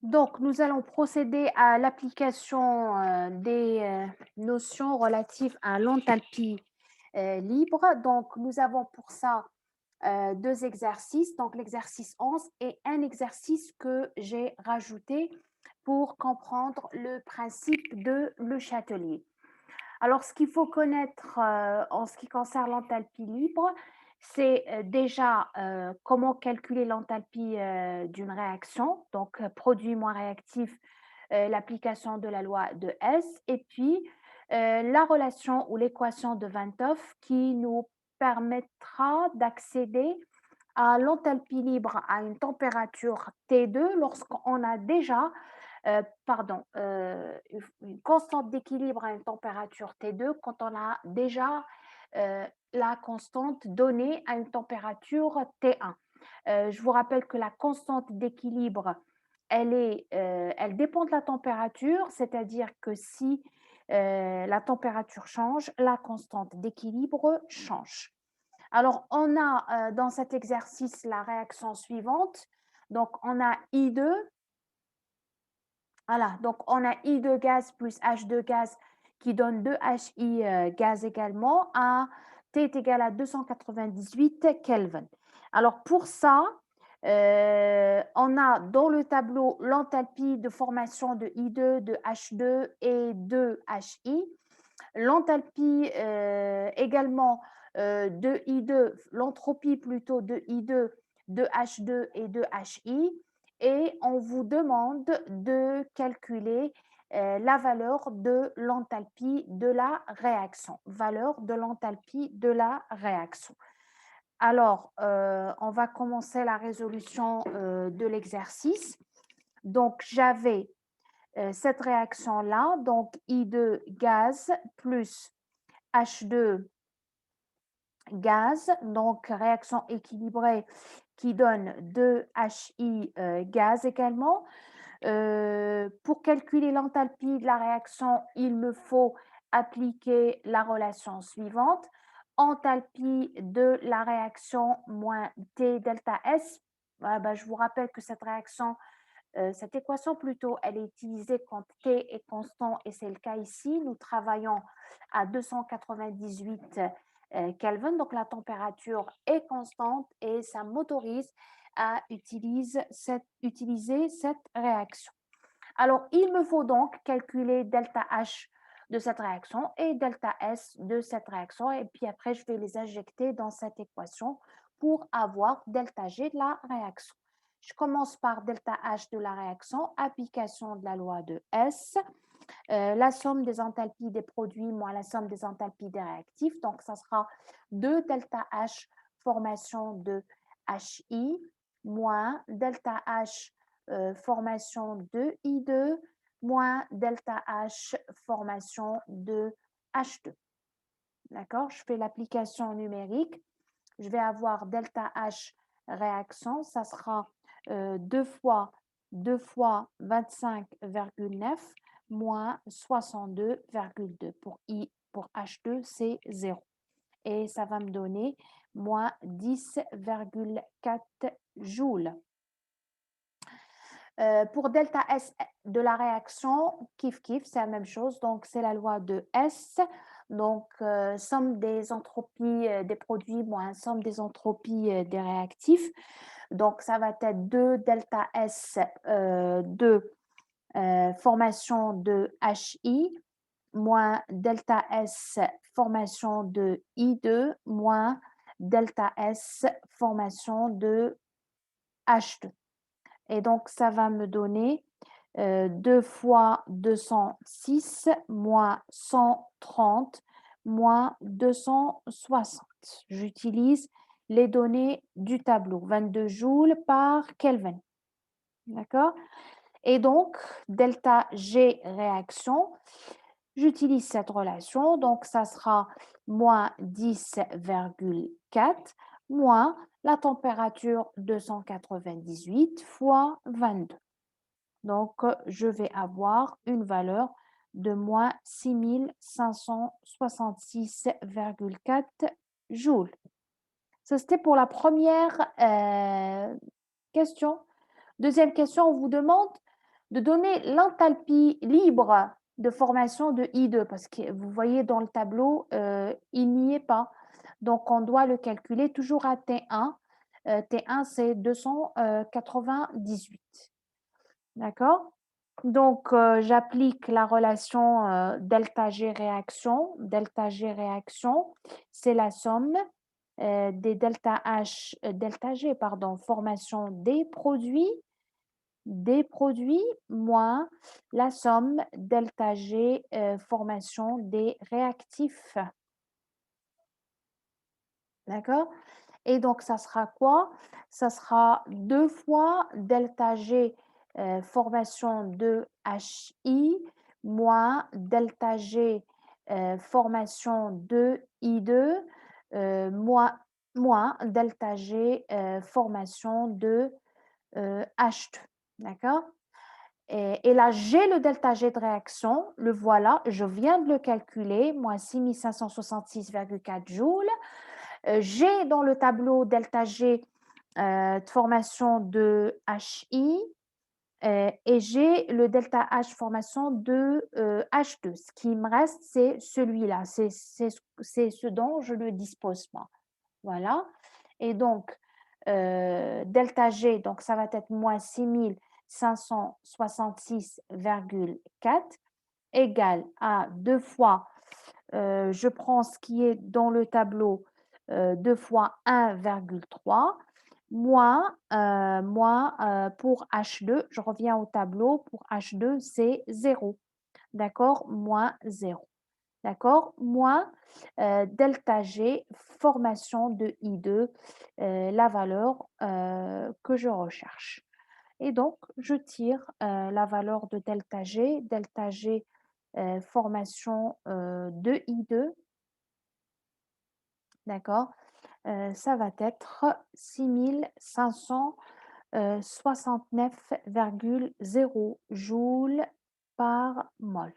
Donc, nous allons procéder à l'application des notions relatives à l'enthalpie libre. Donc, nous avons pour ça deux exercices, donc l'exercice 11 et un exercice que j'ai rajouté pour comprendre le principe de Le Châtelier. Alors, ce qu'il faut connaître en ce qui concerne l'enthalpie libre, c'est déjà comment calculer l'enthalpie d'une réaction, donc produit moins réactif, l'application de la loi de Hess, et puis la relation ou l'équation de Van 't Hoff qui nous permettra d'accéder à l'enthalpie libre à une température T2 lorsqu'on a déjà une constante d'équilibre à une température T2 quand on a déjà la constante donnée à une température T1. Je vous rappelle que la constante d'équilibre, elle dépend de la température, c'est-à-dire que si la température change, la constante d'équilibre change. Alors, on a dans cet exercice la réaction suivante. Donc, on a I2. Voilà, donc on a I2 gaz plus H2 gaz qui donne 2HI gaz également. T est égal à 298 Kelvin. Alors pour ça, on a dans le tableau l'enthalpie de formation de I2, de H2 et de HI. L'enthalpie également de I2, l'entropie plutôt de I2, de H2 et de HI. Et on vous demande de calculer la valeur de l'enthalpie de la réaction. Valeur de l'enthalpie de la réaction. Alors, on va commencer la résolution de l'exercice. Donc, j'avais cette réaction-là, donc I2 gaz plus H2 gaz, donc réaction équilibrée qui donne 2HI gaz également. Pour calculer l'enthalpie de la réaction, il me faut appliquer la relation suivante. Enthalpie de la réaction moins T delta S. Je vous rappelle que cette réaction, cette équation plutôt, elle est utilisée quand T est constant et c'est le cas ici. Nous travaillons à 298 Kelvin, donc la température est constante et ça m'autorise à utiliser cette réaction. Alors, il me faut donc calculer delta H de cette réaction et delta S de cette réaction et puis après, je vais les injecter dans cette équation pour avoir delta G de la réaction. Je commence par delta H de la réaction, application de la loi de S, la somme des enthalpies des produits moins la somme des enthalpies des réactifs. Donc, ça sera 2 delta H formation de HI moins delta H formation de I2 moins delta H formation de H2. D'accord? Je fais l'application numérique. Je vais avoir delta H réaction, ça sera 2 fois 25,9 moins 62,2. Pour H2, c'est 0. Et ça va me donner moins 10,4 joules. Pour delta S de la réaction, kiff, c'est la même chose. Donc, c'est la loi de S. Donc, somme des entropies des produits moins somme des entropies des réactifs. Donc, ça va être 2 delta S de formation de HI moins delta S formation de I2 moins delta S formation de H2. Et donc, ça va me donner 2 fois 206 moins 130 moins 260. J'utilise les données du tableau, 22 joules par Kelvin. D'accord? Et donc, delta G réaction, j'utilise cette relation, donc ça sera moins 10,4 moins la température 298 fois 22. Donc, je vais avoir une valeur de moins 6566,4 joules. Ça, c'était pour la première question. Deuxième question, on vous demande de donner l'enthalpie libre de formation de I2, parce que vous voyez dans le tableau, il n'y est pas. Donc, on doit le calculer toujours à T1. T1, c'est 298. D'accord? Donc, j'applique la relation delta G réaction. Delta G réaction, c'est la somme des delta H, delta G, pardon, formation des produits moins la somme delta G formation des réactifs. D'accord? Et donc, ça sera quoi? Ça sera 2 fois delta G formation de HI moins delta G formation de I2 moins delta G formation de H2. D'accord? Et là, j'ai le delta G de réaction, le voilà, je viens de le calculer, moins 6566,4 joules. J'ai dans le tableau delta G de formation de HI et j'ai le delta H formation de H2. Ce qui me reste, c'est celui-là, c'est ce dont je ne dispose pas. Voilà. Et donc, delta G, donc ça va être moins 6566,4 égale à 2 fois, je prends ce qui est dans le tableau, 2 fois 1,3 moins, pour H2, je reviens au tableau, pour H2, c'est 0. D'accord? Moins 0. D'accord? Moins delta G, formation de I2, la valeur que je recherche. Et donc, je tire la valeur de delta G formation de I2, d'accord? Ça va être 6569,0 joules par mol.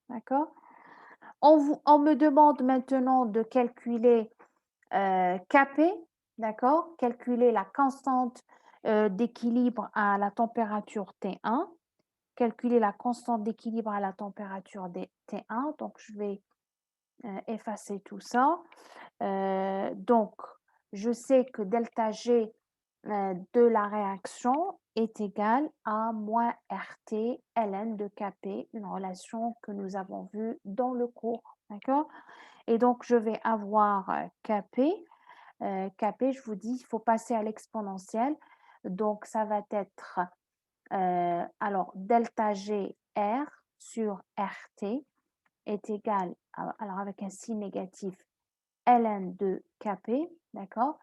D'accord? On me demande maintenant de calculer Kp, d'accord? Calculer la constante d'équilibre à la température T1. Calculer la constante d'équilibre à la température T1. Donc, je vais effacer tout ça. Donc, je sais que delta G de la réaction est égal à moins RT ln de Kp, une relation que nous avons vue dans le cours. D'accord? Et donc, je vais avoir Kp. Kp, je vous dis, il faut passer à l'exponentielle. Donc, ça va être alors delta G R sur RT est égal, alors avec un signe négatif, ln de Kp, d'accord?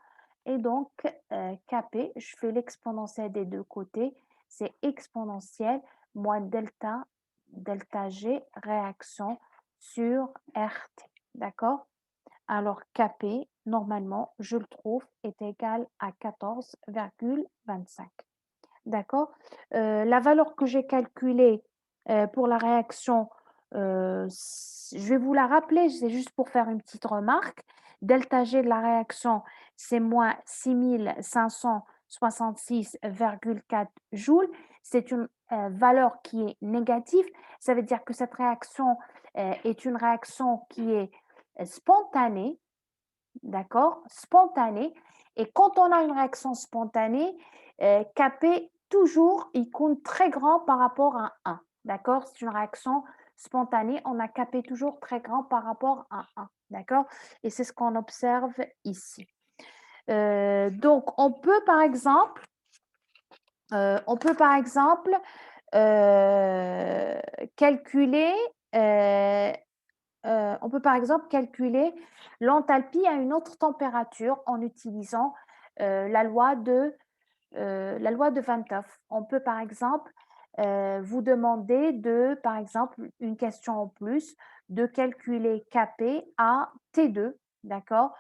Et donc, Kp, je fais l'exponentielle des deux côtés, c'est exponentielle moins delta G réaction sur RT, d'accord? Alors, Kp, normalement, je le trouve, est égal à 14,25. D'accord? La valeur que j'ai calculée pour la réaction, je vais vous la rappeler, c'est juste pour faire une petite remarque. Delta G de la réaction, c'est moins 6566,4 joules. C'est une valeur qui est négative. Ça veut dire que cette réaction est une réaction qui est spontanée, d'accord? Spontanée. Et quand on a une réaction spontanée, Kp, toujours, il compte très grand par rapport à 1. D'accord? C'est une réaction spontanée. On a Kp toujours très grand par rapport à 1. D'accord? Et c'est ce qu'on observe ici. Donc, on peut par exemple calculer on peut par exemple calculer l'enthalpie à une autre température en utilisant la loi de Van 't Hoff. On peut par exemple vous demander de, par exemple, une question en plus, de calculer Kp à T2, d'accord?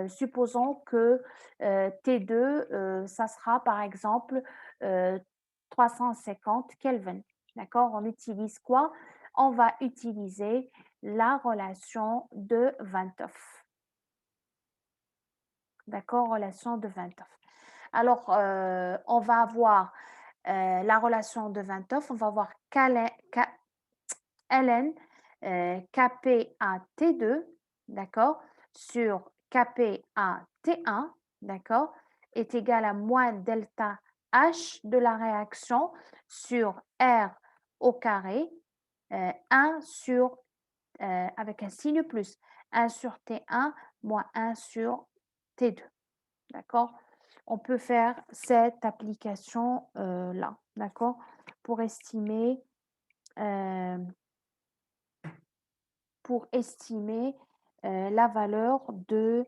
Supposons que T2, ça sera par exemple 350 Kelvin, d'accord? On utilise quoi? On va utiliser la relation de Van 't Hoff. D'accord? Relation de Van 't Hoff. Alors, on va avoir la relation de 29, on va voir ln Kp à T2, d'accord, sur Kp à T1, d'accord, est égal à moins delta H de la réaction sur R au carré, 1 sur, avec un signe plus, 1 sur T1 moins 1 sur T2, d'accord. On peut faire cette application là, d'accord, pour estimer la valeur de,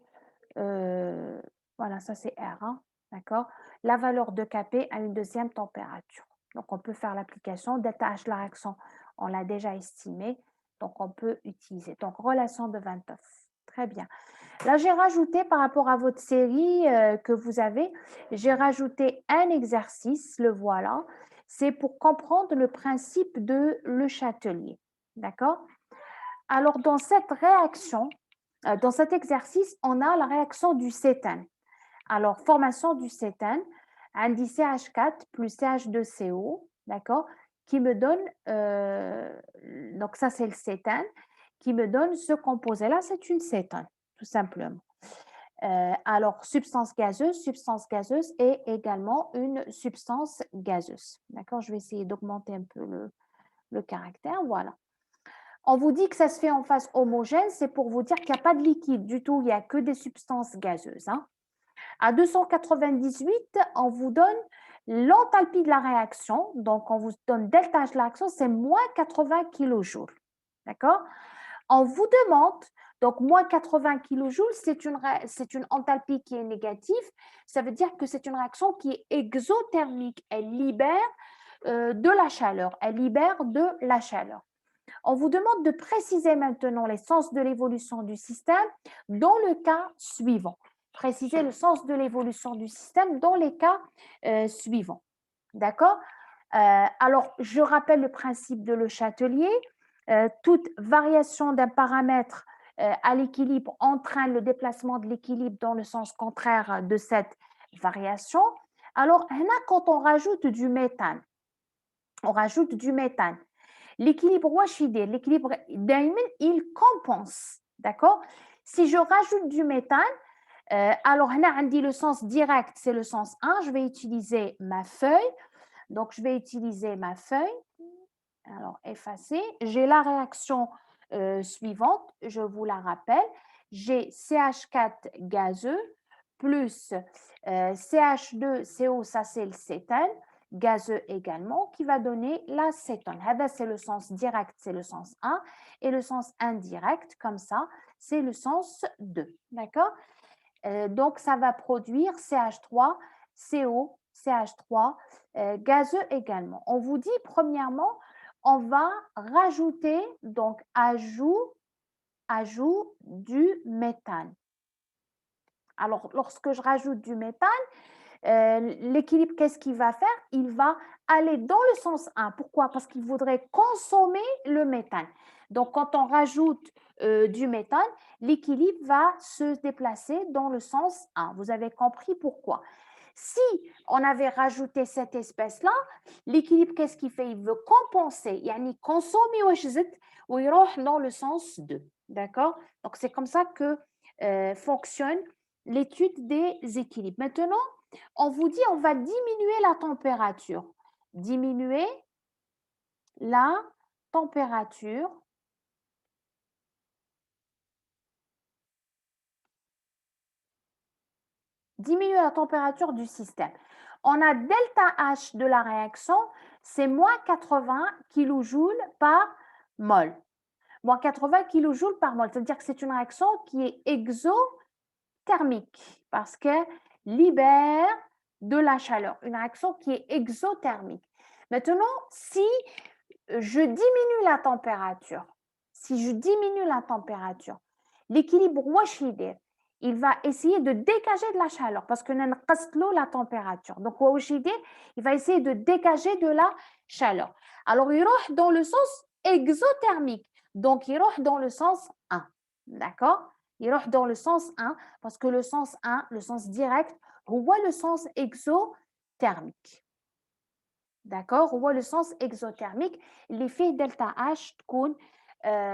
voilà, ça c'est R, hein, d'accord, la valeur de Kp à une deuxième température. Donc, on peut faire l'application. Delta H, la réaction, on l'a déjà estimé, donc on peut utiliser. Donc, relation de 29. Très bien. Là, j'ai rajouté par rapport à votre série que vous avez, j'ai rajouté un exercice, le voilà. C'est pour comprendre le principe de Le Chatelier. D'accord? Alors, dans cette réaction, dans cet exercice, on a la réaction du cétane. Alors, formation du cétane, indice CH4 plus CH2CO, d'accord, qui me donne, donc ça c'est le cétane, qui me donne ce composé-là, c'est une cétane, tout simplement. Alors, substance gazeuse et également une substance gazeuse. D'accord, je vais essayer d'augmenter un peu le caractère, voilà. On vous dit que ça se fait en phase homogène, c'est pour vous dire qu'il n'y a pas de liquide du tout, il n'y a que des substances gazeuses. Hein. À 298, on vous donne l'enthalpie de la réaction, donc on vous donne delta H de la réaction, c'est moins 80 kJ. D'accord? On vous demande, donc moins 80 kJ, c'est une enthalpie qui est négative, ça veut dire que c'est une réaction qui est exothermique, elle libère de la chaleur, elle libère de la chaleur. On vous demande de préciser maintenant les sens de l'évolution du système dans le cas suivant. Préciser le sens de l'évolution du système dans les cas suivants. D'accord? Alors, je rappelle le principe de Le Chatelier. Toute variation d'un paramètre à l'équilibre entraîne le déplacement de l'équilibre dans le sens contraire de cette variation. Alors, quand on rajoute du méthane, l'équilibre wachidé, l'équilibre Dayman, il compense. D'accord? Si je rajoute du méthane, alors on a dit le sens direct, c'est le sens 1. Je vais utiliser ma feuille. Donc, je vais utiliser ma feuille. Alors, effacer. J'ai la réaction suivante. Je vous la rappelle. J'ai CH4 gazeux plus CH2CO, ça c'est le cétane, gazeux également, qui va donner la cétone. C'est le sens direct, c'est le sens 1, et le sens indirect, comme ça, c'est le sens 2. D'accord? Donc, ça va produire CH3, CO, CH3, gazeux également. On vous dit, premièrement, on va rajouter, donc, ajout du méthane. Alors, lorsque je rajoute du méthane, l'équilibre, qu'est-ce qu'il va faire? Il va aller dans le sens 1. Pourquoi? Parce qu'il voudrait consommer le méthane. Donc, quand on rajoute du méthane, l'équilibre va se déplacer dans le sens 1. Vous avez compris pourquoi? Si on avait rajouté cette espèce-là, l'équilibre, qu'est-ce qu'il fait? Il veut compenser, yani consommer ou il dans le sens 2. D'accord? Donc, c'est comme ça que fonctionne l'étude des équilibres. Maintenant, on vous dit on va diminuer la température. Diminuer la température. Diminuer la température du système. On a delta H de la réaction, c'est moins 80 kJ par mol. Moins 80 kJ par mol, c'est-à-dire que c'est une réaction qui est exothermique parce qu'elle libère de la chaleur. Une réaction qui est exothermique. Maintenant, si je diminue la température, l'équilibre wachidé, il va essayer de dégager de la chaleur parce que nous la température. Donc, wachidé, il va essayer de dégager de la chaleur. Alors, il va dans le sens exothermique. Donc, il va dans le sens 1. D'accord? Il va dans le sens 1 parce que le sens 1, le sens direct, on voit le sens exothermique. d'accord, هو le sens exothermique اللي فيه delta H تكون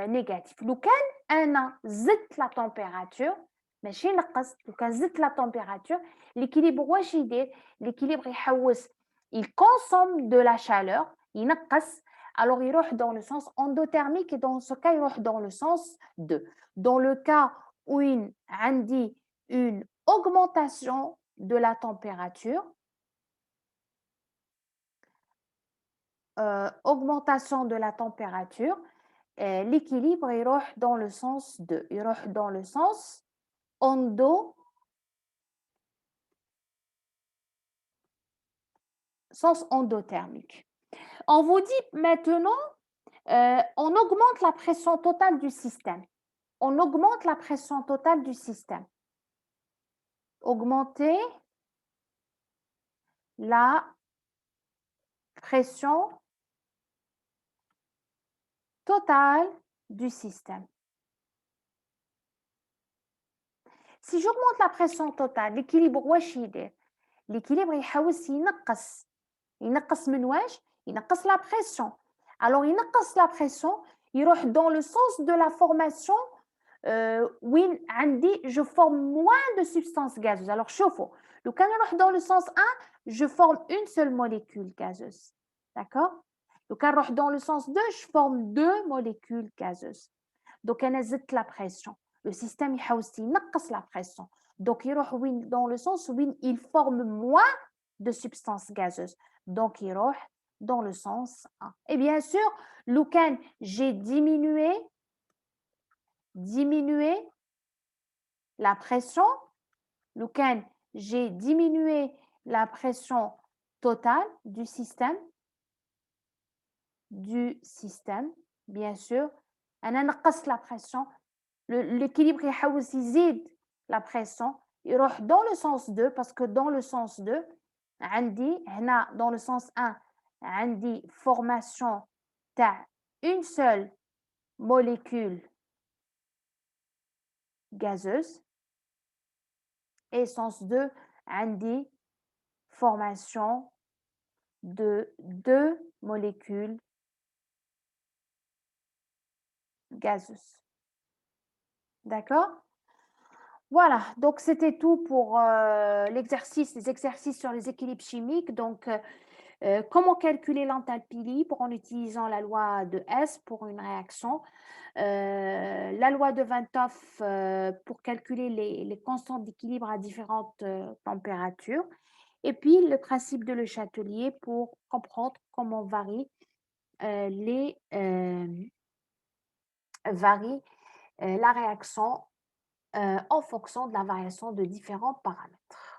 négatif. لو كان أنا زدت la température ماشي نقصت، لو كان زدت la température l'équilibre واش يدير؟ l'équilibre يحوس il consomme de la chaleur ينقص alors il يروح dans le sens endothermique et dans ce cas il يروح dans le sens 2. Dans le cas où عندي une augmentation de la température augmentation de la température, l'équilibre il roche dans le sens 2. Il roche dans le sens endo, sens endothermique. On vous dit maintenant, on augmente la pression totale du système. On augmente la pression totale du système. Augmenter la pression totale du système. Si j'augmente la pression totale, l'équilibre واش يدير؟ l'équilibre يحوس ينقص من واش؟ ينقص la pression. Alors ينقص la pression يروح dans le sens de la formation وين عندي je forme moins de substances gazeuses. Alors شوفوا لو كان نروح dans le sens 1 je forme une seule molécule gazeuse. D'accord? لو كان نروح dans le sens 2 je forme deux molécules gazeuses. Donc أنا زدت la pression. Le système يحوس ينقص la pression. Donc il يروح وين dans le sens où il forme moins de substances gazeuses. Donc il يروح dans le sens 1. Et bien sûr, لو كان j'ai diminué la pression, لو كان j'ai diminué la pression totale du système, bien sûr, أنا نقصت la pression, l'équilibre يحوس يزيد la pression, يروح dans le sens 2 parce que dans le sens 2 عندي هنا dans le sens 1 عندي formation تاع une seule molécule gazeuse et sens 2 عندي formation de deux molécules gazeuses. D'accord? Voilà, donc c'était tout pour les exercices sur les équilibres chimiques. Donc, comment calculer l'enthalpie libre en utilisant la loi de Hess pour une réaction, la loi de Van 't Hoff pour calculer les constantes d'équilibre à différentes températures, et puis le principe de Le Chatelier pour comprendre comment varie la réaction en fonction de la variation de différents paramètres.